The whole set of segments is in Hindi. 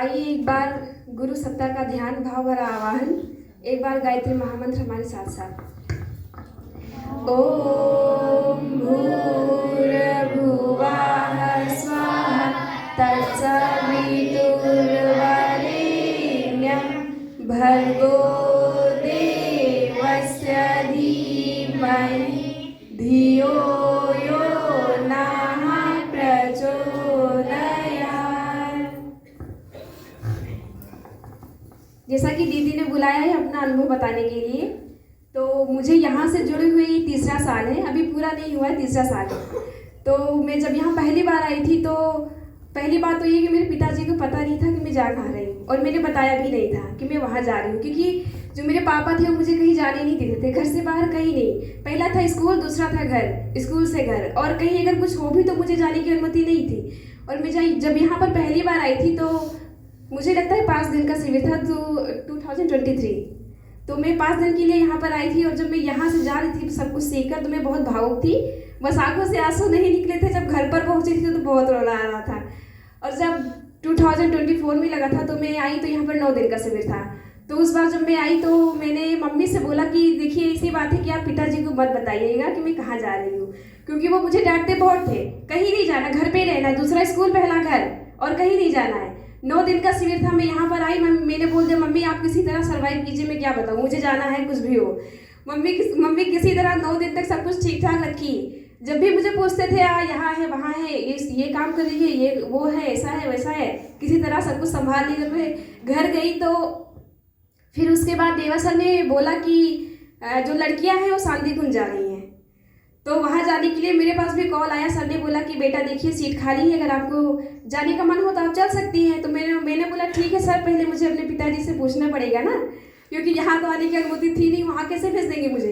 आइए एक बार गुरु सप्ताह का ध्यान भाव भरा आवाहन, एक बार गायत्री महामंत्र हमारे साथ साथ। ओम भूर्भुवः स्वाहा तत्सवितुर्वरेण्यं भर्गो देवस्य धीमहि धियो यो नः प्रचोदयात्। जैसा कि दीदी ने बुलाया है अपना अनुभव बताने के लिए, तो मुझे यहाँ से जुड़े हुए ये तीसरा साल है, अभी पूरा नहीं हुआ है, तीसरा साल है। तो मैं जब यहाँ पहली बार आई थी तो पहली बात तो ये कि मेरे पिताजी को पता नहीं था कि मैं जा कहाँ रही हूँ, और मैंने बताया भी नहीं था कि मैं वहाँ जा रही हूँ, क्योंकि जो मेरे पापा थे वो मुझे कहीं जाने नहीं देते थे, घर से बाहर कहीं नहीं। पहला था स्कूल, दूसरा था घर, स्कूल से घर, और कहीं अगर कुछ हो भी तो मुझे जाने की अनुमति नहीं थी। और मैं जब यहाँ पर पहली बार आई थी तो मुझे लगता है 5 दिन का शिविर था, तो 2023। तो मैं 5 दिन के लिए यहाँ पर आई थी, और जब मैं यहाँ से जा रही थी सब कुछ सीखकर तो मैं बहुत भावुक थी, बस आंखों से आंसू नहीं निकले थे। जब घर पर पहुँची थी तो बहुत रोना आ रहा था। और जब 2024 में लगा था तो मैं आई तो यहाँ पर 9 दिन का शिविर था। तो उस बार जब मैं आई तो मैंने मम्मी से बोला कि देखिए ऐसी बात है कि आप पिताजी को मत बताइएगा कि मैं कहाँ जा रही हूँ, क्योंकि वो मुझे डांटते बहुत थे, कहीं नहीं जाना, घर पे रहना, दूसरा स्कूल पहला घर, और कहीं नहीं जाना है। 9 दिन का शिविर था, मैं यहाँ पर आई, मैंने बोल दिया मम्मी आप किसी तरह सर्वाइव कीजिए, मैं क्या बताऊँ, मुझे जाना है कुछ भी हो। मम्मी किसी तरह 9 दिन तक सब कुछ ठीक ठाक रखी। जब भी मुझे पूछते थे यहाँ है वहाँ है, ये काम कर लीजिए, ये वो है, ऐसा है वैसा है, किसी तरह सब कुछ संभाल ली। जब मैं घर गई तो फिर उसके बाद देवा सर ने बोला कि जो लड़कियां हैं वो शांति कुंज जा रही हैं, तो वहाँ जाने के लिए मेरे पास भी कॉल आया। सर ने बोला कि बेटा देखिए सीट खाली है, अगर आपको जाने का मन हो तो आप चल सकती हैं। तो मैंने बोला ठीक है सर, पहले मुझे अपने पिताजी से पूछना पड़ेगा ना, क्योंकि यहाँ तो आने की अनुमति थी नहीं, वहाँ कैसे भेज देंगे मुझे।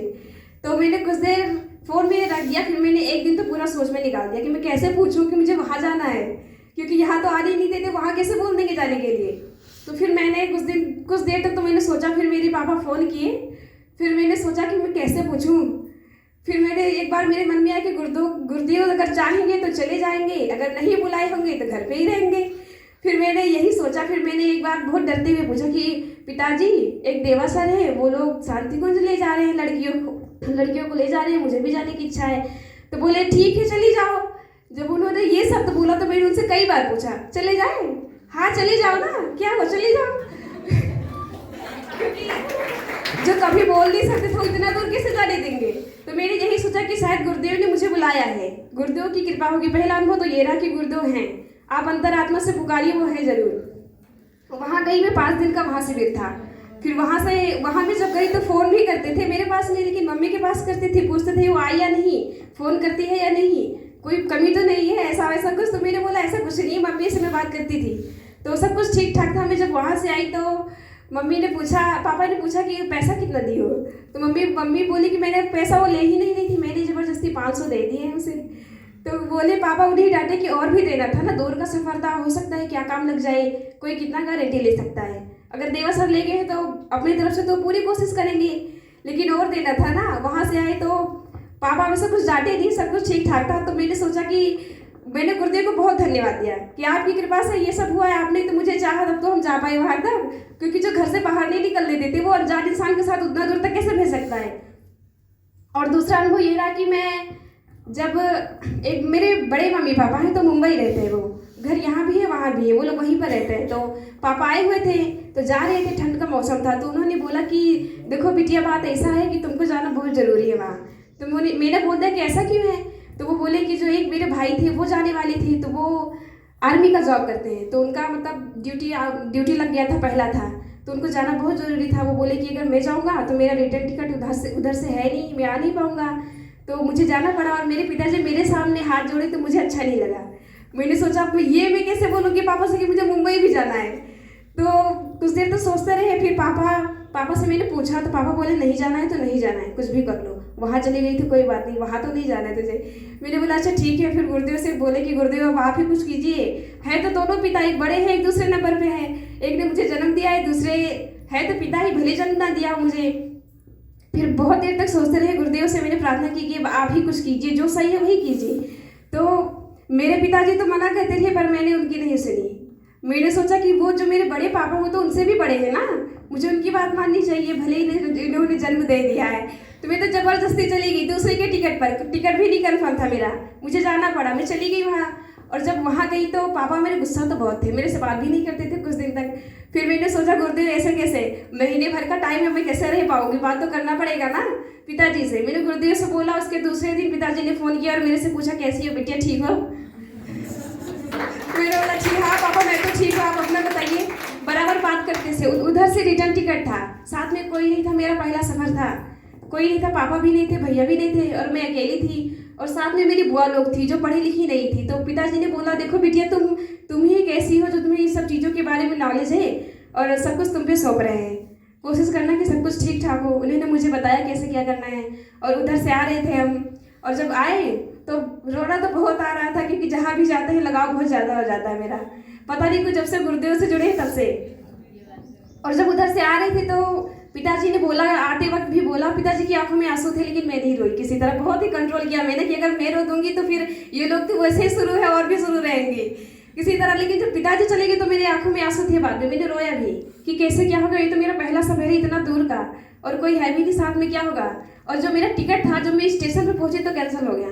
तो मैंने कुछ देर फ़ोन में रख दिया, फिर मैंने एक दिन तो पूरा सोच में निकाल दिया कि मैं कैसे पूछूं कि मुझे वहाँ जाना है, क्योंकि यहाँ तो आने ही नहीं देते, वहाँ कैसे बोल देंगे जाने के लिए। तो फिर मैंने कुछ देर तक तो मैंने सोचा, फिर मेरे पापा फ़ोन किए, फिर मैंने सोचा कि मैं कैसे पूछूँ। फिर मैंने एक बार मेरे मन में आया कि गुरुदेव अगर चाहेंगे तो चले जाएंगे, अगर नहीं बुलाए होंगे तो घर पे ही रहेंगे। फिर मैंने यही सोचा, फिर मैंने एक बार बहुत डरते हुए पूछा कि पिताजी एक देवा सर है, वो लोग शांति कुंज ले जा रहे हैं, लड़कियों को ले जा रहे हैं, मुझे भी जाने की इच्छा है। तो बोले ठीक है चली जाओ। जब उन्होंने ये शब्द बोला तो मैंने उनसे कई बार पूछा चले जाए, हाँ चले जाओ ना, क्या हो चले जाओ। जो कभी बोल नहीं सकते तो इतना दूर कैसे जाने देंगे। तो मैंने यही सोचा कि शायद गुरुदेव ने मुझे बुलाया है, गुरुदेव की कृपा होगी। पहला अनुभव तो ये रहा कि गुरुदेव हैं, आप अंतरात्मा से पुकारिए, वो है जरूर। वहाँ गई मैं 5 दिन का वहाँ शिविर था। फिर वहाँ में जब गई तो फ़ोन भी करते थे मेरे पास नहीं, लेकिन मम्मी के पास करती थी, पूछते थे वो आई या नहीं, फ़ोन करती है या नहीं, कोई कमी तो नहीं है, ऐसा वैसा कुछ। तो मैंने बोला ऐसा कुछ नहीं, मम्मी से मैं बात करती थी, तो सब कुछ ठीक ठाक था। मैं जब वहाँ से आई तो पापा ने पूछा कि पैसा कितना दी हो। तो मम्मी बोली कि मैंने पैसा वो ले ही नहीं रही थी, मैंने ज़बरदस्ती 500 दे दिए हैं उसे। तो बोले पापा उन्हें डांटे कि और भी देना था ना, दूर का सफ़र था, हो सकता है क्या काम लग जाए, कोई कितना गारंटी ले सकता है। अगर देवा सर ले गए हैं तो अपनी तरफ से तो पूरी कोशिश करेंगे, लेकिन और देना था ना। वहाँ से आए तो पापा वैसे कुछ डांटे नहीं, सब कुछ ठीक ठाक था। तो मैंने सोचा कि मैंने गुरुदेव को बहुत धन्यवाद दिया कि आपकी कृपा से ये सब हुआ है, आपने तो मुझे चाहा तब तो हम जा पाए वहाँ तक, क्योंकि जो घर से बाहर नहीं निकलने देते वो अनजान इंसान के साथ उतना दूर तक कैसे भेज सकता है। और दूसरा अनुभव ये रहा कि मैं जब एक मेरे बड़े मम्मी पापा हैं तो मुंबई रहते हैं, वो घर यहाँ भी है वहाँ भी है, वो लोग वहीं पर रहते हैं। तो पापा आए हुए थे तो जा रहे थे, ठंड का मौसम था, तो उन्होंने बोला कि देखो बिटिया बात ऐसा है कि तुमको जाना बहुत ज़रूरी है वहाँ। तो मैंने बोल दिया कि ऐसा क्यों है। तो वो बोले कि जो एक मेरे भाई थे वो जाने वाले थे, तो वो आर्मी का जॉब करते हैं, तो उनका मतलब ड्यूटी लग गया था, पहला था, तो उनको जाना बहुत ज़रूरी था। वो बोले कि अगर मैं जाऊँगा तो मेरा रिटर्न टिकट उधर से है नहीं, मैं आ नहीं पाऊँगा, तो मुझे जाना पड़ा। और मेरे पिताजी मेरे सामने हाथ जोड़े तो मुझे अच्छा नहीं लगा। मैंने सोचा मैं कैसे बोलूँगी पापा से कि मुझे मुंबई भी जाना है। तो कुछ देर तो सोचते रहे, फिर पापा से मैंने पूछा तो पापा बोले नहीं जाना है तो नहीं जाना है, कुछ भी कर लो, वहाँ चली गई तो कोई बात नहीं, वहाँ तो नहीं जाना है तुझे। मैंने बोला अच्छा ठीक है। फिर गुरुदेव से बोले कि गुरुदेव अब आप ही कुछ कीजिए, है तो दोनों पिता, एक बड़े हैं एक दूसरे नंबर पे है, एक ने मुझे जन्म दिया है, दूसरे है तो पिता ही, भले जन्म ना दिया मुझे। फिर बहुत देर तक सोचते रहे, गुरुदेव से मैंने प्रार्थना की कि आप ही कुछ कीजिए, जो सही है वही कीजिए। तो मेरे पिताजी तो मना करते थे पर मैंने उनकी नहीं सुनी। मैंने सोचा कि वो जो मेरे बड़े पापा वो तो उनसे भी बड़े हैं ना, मुझे उनकी बात माननी चाहिए, भले ही इन्होंने जन्म दे दिया है। तो मैं तो ज़बरदस्ती चली गई दूसरे के टिकट पर, टिकट भी नहीं कन्फर्म था मेरा, मुझे जाना पड़ा, मैं चली गई वहाँ। और जब वहाँ गई तो पापा मेरे गुस्सा तो बहुत थे, मेरे से बात भी नहीं करते थे कुछ दिन तक। फिर मैंने सोचा गुरुदेव ऐसे कैसे, महीने भर का टाइम है, मैं कैसे रह पाऊँगी, बात तो करना पड़ेगा ना पिताजी से। मैंने गुरुदेव से बोला, उसके दूसरे दिन पिताजी ने फ़ोन किया और मेरे से पूछा कैसी हो बिटिया, ठीक हो? मैंने बोला ठीक, हाँ पापा मैं तो ठीक हूँ, आप अपना बताइए। बराबर बात करते थे। उधर से रिटर्न टिकट था, साथ में कोई नहीं था, मेरा पहला सफ़र था, कोई नहीं था, पापा भी नहीं थे, भैया भी नहीं थे, और मैं अकेली थी। और साथ में मेरी बुआ लोग थी जो पढ़ी लिखी नहीं थी। तो पिताजी ने बोला देखो बिटिया तुम ही एक ऐसी हो जो तुम्हें इन सब चीज़ों के बारे में नॉलेज है और सब कुछ तुम पे सौंप रहे हैं, कोशिश करना कि सब कुछ ठीक ठाक हो। उन्होंने मुझे बताया कैसे क्या करना है। और उधर से आ रहे थे हम, और जब आए तो रोना तो बहुत आ रहा था, क्योंकि जहाँ भी जाते हैं लगाव बहुत ज़्यादा हो जाता है मेरा, पता नहीं कुछ जब से गुरुदेव से जुड़े तब से। और जब उधर से आ रहे थे तो पिताजी ने बोला, आते वक्त भी बोला, पिताजी की आंखों में आंसू थे लेकिन मैं नहीं रोई किसी तरह, बहुत ही कंट्रोल किया मैंने कि अगर मैं रो दूंगी तो फिर ये लोग तो वैसे ही शुरू है और भी शुरू रहेंगे किसी तरह। लेकिन जब पिताजी चले गए तो मेरे आंखों में आंसू थे, बाद में मैंने रोया भी कि कैसे क्या होगा, ये तो मेरा पहला सफर है इतना दूर का, और कोई है भी नहीं साथ में, क्या होगा। और जो मेरा टिकट था, जब मैं स्टेशन पर पहुंची तो कैंसिल हो गया।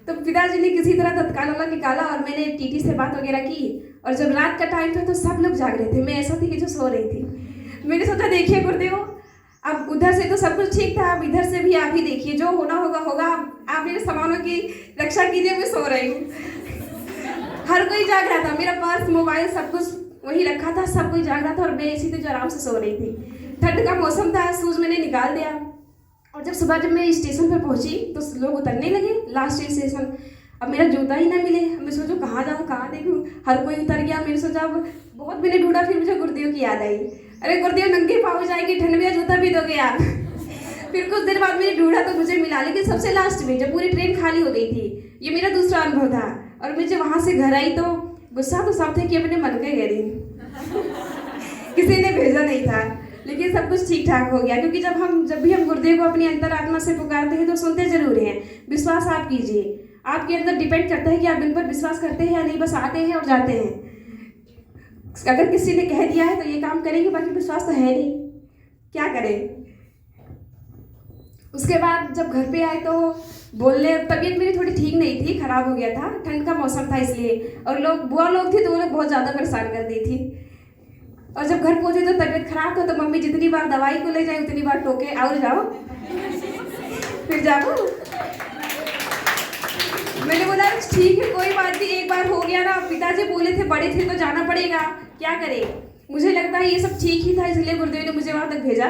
तो पिताजी ने किसी तरह तत्काल वाला निकाला और मैंने टीटी से बात वगैरह की। और जब रात का टाइम था तो सब लोग जाग रहे थे, मैं ऐसा थी कि जो सो रही थी। मैंने सोचा देखिए गुरुदेव, अब उधर से तो सब कुछ ठीक था, अब इधर से भी आप ही देखिए, जो होना होगा होगा, आप मेरे सामानों की रक्षा कीजिए, मैं सो रही हूँ। हर कोई जाग रहा था, मेरा पर्स मोबाइल सब कुछ वहीं रखा था, सब कोई जाग रहा था और मैं इसी से जो आराम से सो रही थी। ठंड का मौसम था, शूज मैंने निकाल दिया। और जब सुबह मैं स्टेशन पर पहुंची तो लोग उतरने लगे, लास्ट स्टेशन। अब मेरा जूता ही ना मिले, मैं सोचूं कहाँ जाऊँ कहाँ देखूँ, हर कोई उतर गया। मैंने सोचा अब बहुत मैंने ढूंढा, फिर मुझे गुरुदेव की याद आई, अरे गुरुदेव नंगे पाँव जाएगी, ठंड में जूता भी दोगे आप। फिर कुछ देर बाद मैंने ढूंढा तो मुझे मिला, लेकिन सबसे लास्ट में जब पूरी ट्रेन खाली हो गई थी। ये मेरा दूसरा अनुभव था। और मैं जब वहाँ से घर आई तो गुस्सा तो सब थे कि अपने मन के गए दिन किसी ने भेजा नहीं था, लेकिन सब कुछ ठीक ठाक हो गया। क्योंकि जब भी हम गुरुदेव को अपनी अंतरात्मा से पुकारते हैं तो सुनते जरूर हैं। विश्वास आप कीजिए, आपके अंदर डिपेंड करता है कि आप इन पर विश्वास करते हैं या नहीं, बस आते हैं और जाते हैं। अगर किसी ने कह दिया है तो ये काम करेंगे, बाकी विश्वास तो है नहीं, क्या करें। उसके बाद जब घर पे आए तो बोलने, तबीयत मेरी थोड़ी ठीक नहीं थी, खराब हो गया था, ठंड का मौसम था इसलिए। और बुआ लोग थे तो वो लोग बहुत ज़्यादा परेशान कर दी थी। और जब घर पहुंचे तो तबीयत खराब था तो मम्मी जितनी बार दवाई को ले जाए उतनी बार टोके, और जाओ फिर जाओ। मैंने बोला ठीक है कोई बात नहीं, एक बार हो गया ना, पिताजी बोले थे बड़े थे तो जाना पड़ेगा, क्या करें। मुझे लगता है ये सब ठीक ही था, इसलिए गुरुदेव ने मुझे वहाँ तक भेजा।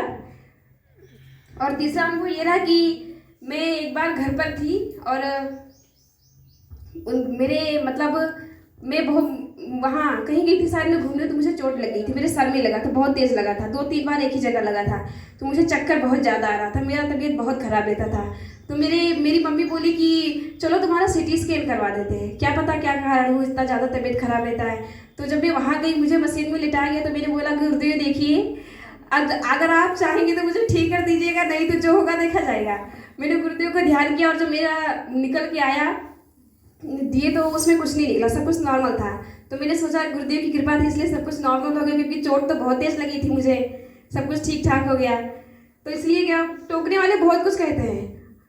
और तीसरा अनुभव ये रहा कि मैं एक बार घर पर थी और मेरे मतलब मैं बहुत वहाँ कहीं गई थी शायद मैं घूमने, तो मुझे चोट लग गई थी, मेरे सर में लगा था, बहुत तेज़ लगा था, 2-3 बार एक ही जगह लगा था। तो मुझे चक्कर बहुत ज़्यादा आ रहा था, मेरा तबीयत बहुत ख़राब रहता था। तो मेरी मम्मी बोली कि चलो तुम्हारा सीटी स्कैन करवा देते हैं, क्या पता क्या कारण हो, इतना ज़्यादा तबीयत खराब रहता है। तो जब मैं वहाँ गई, मुझे मशीन में लिटाया गया, तो मैंने बोला गुरुदेव देखिए अगर आप चाहेंगे तो मुझे ठीक कर दीजिएगा, नहीं तो जो होगा देखा जाएगा। मैंने गुरुदेव का ध्यान किया और जब मेरा निकल के आया दिए तो उसमें कुछ नहीं निकला, सब कुछ नॉर्मल था। तो मैंने सोचा गुरुदेव की कृपा थी इसलिए सब कुछ नॉर्मल हो गया, क्योंकि चोट तो बहुत तेज लगी थी मुझे, सब कुछ ठीक ठाक हो गया। तो इसलिए क्या, टोकने वाले बहुत कुछ कहते हैं,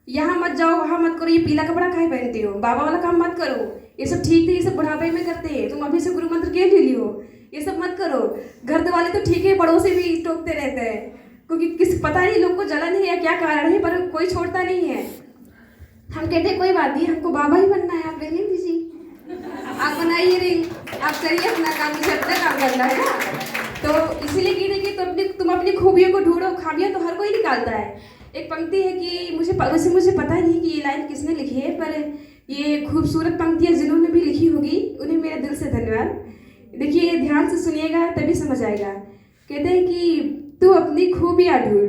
यहाँ मत जाओ वहाँ मत करो, ये पीला कपड़ा काहे पहनते हो, बाबा वाला काम मत करो, ये सब ठीक थे, ये सब बुढ़ापे में करते हैं, तुम अभी से गुरु मंत्र क्यों ले लियो, ये सब मत करो। घर वाले तो ठीक है, पड़ोसी भी टोकते रहते हैं, क्योंकि पता नहीं लोग को जलन है या क्या कारण है, पर कोई छोड़ता नहीं है। हम कहते हैं कोई बात नहीं, हमको बाबा ही बनना है, आप रिंग दीजिए, आप बनाइए रिंग, आप करिए अपना काम, मुझे अपना काम करना है ना। तो इसीलिए कहते हैं कि तुम अपनी खूबियों को ढूंढो, खामियां तो हर कोई निकालता है। एक पंक्ति है कि मुझे पता नहीं कि ये लाइन किसने लिखी है, पर ये खूबसूरत पंक्तियाँ जिन्होंने भी लिखी होगी उन्हें मेरे दिल से धन्यवाद। देखिए ध्यान से सुनिएगा तभी समझ आएगा। कहते हैं कि तू अपनी खूबियाँ ढूंढ,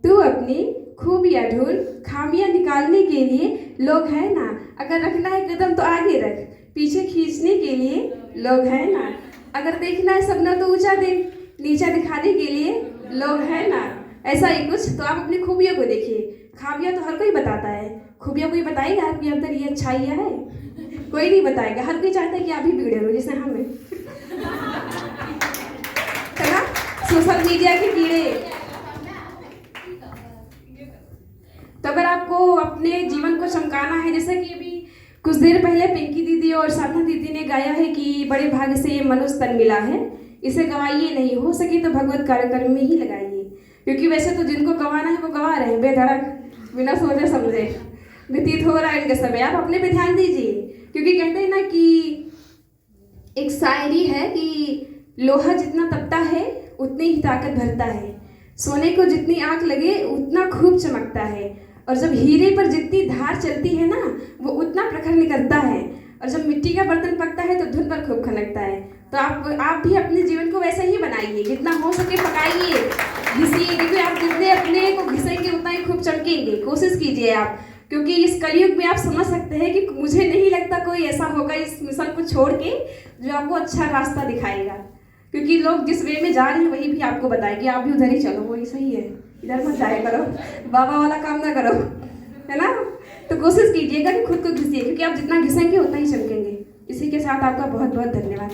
तू अपनी खूबियाँ ढूंढ, खामियाँ निकालने के लिए लोग हैं ना, अगर रखना है कदम तो आगे रख, पीछे खींचने के लिए लोग हैं ना, अगर देखना है सपना तो ऊंचा देख, नीचा दिखाने के लिए लोग हैं ना। ऐसा ही कुछ। तो आप अपनी खूबियों को देखिए, खामियां तो हर कोई बताता है, खूबियां कोई बताएगा आपके अंदर ये अच्छाइयाँ है, कोई नहीं बताएगा। हर कोई चाहता है कि आप ही बिगड़े हो जैसे हम हैं। सोशल मीडिया के कीड़े। तो अगर आपको अपने जीवन को चमकाना है, जैसे कि अभी कुछ देर पहले पिंकी दीदी और साधना दीदी ने गाया है कि बड़े भाग्य से ये मनुष्य तन मिला है, इसे गवाइए नहीं, हो सके तो भगवत कार्यक्रम में ही लगाइए। क्योंकि वैसे तो जिनको गवाना है वो गवा रहे हैं बेधड़क, बिना सोचे समझे व्यतीत हो रहा है इनके समय। आप अपने पे ध्यान दीजिए, क्योंकि कहते हैं ना कि एक शायरी है कि लोहा जितना तपता है उतनी ही ताकत भरता है, सोने को जितनी आंख लगे उतना खूब चमकता है, और जब हीरे पर जितनी धार चलती है ना वो उतना प्रखर निकलता है, और जब मिट्टी का बर्तन पकता है तो धुन पर खूब खनकता है। तो आप भी अपने जीवन को वैसे ही बनाइए, जितना हो सके पकाइए, घिसिए, क्योंकि आप जितने अपने को घिसेंगे उतना ही खूब चमकेंगे। कोशिश कीजिए आप, क्योंकि इस कलयुग में आप समझ सकते हैं कि मुझे नहीं लगता कोई ऐसा होगा इस मिशन को छोड़ के जो आपको अच्छा रास्ता दिखाएगा, क्योंकि लोग जिस वे में जा रहे हैं वही भी आपको बताए कि आप भी उधर ही चलो, वही सही है, इधर मत जाया करो, बाबा वाला काम ना करो, है ना। तो कोशिश कीजिएगा कि खुद को घिसिए, क्योंकि आप जितना घिसेंगे उतना ही चमकेंगे। इसी के साथ आपका बहुत बहुत धन्यवाद।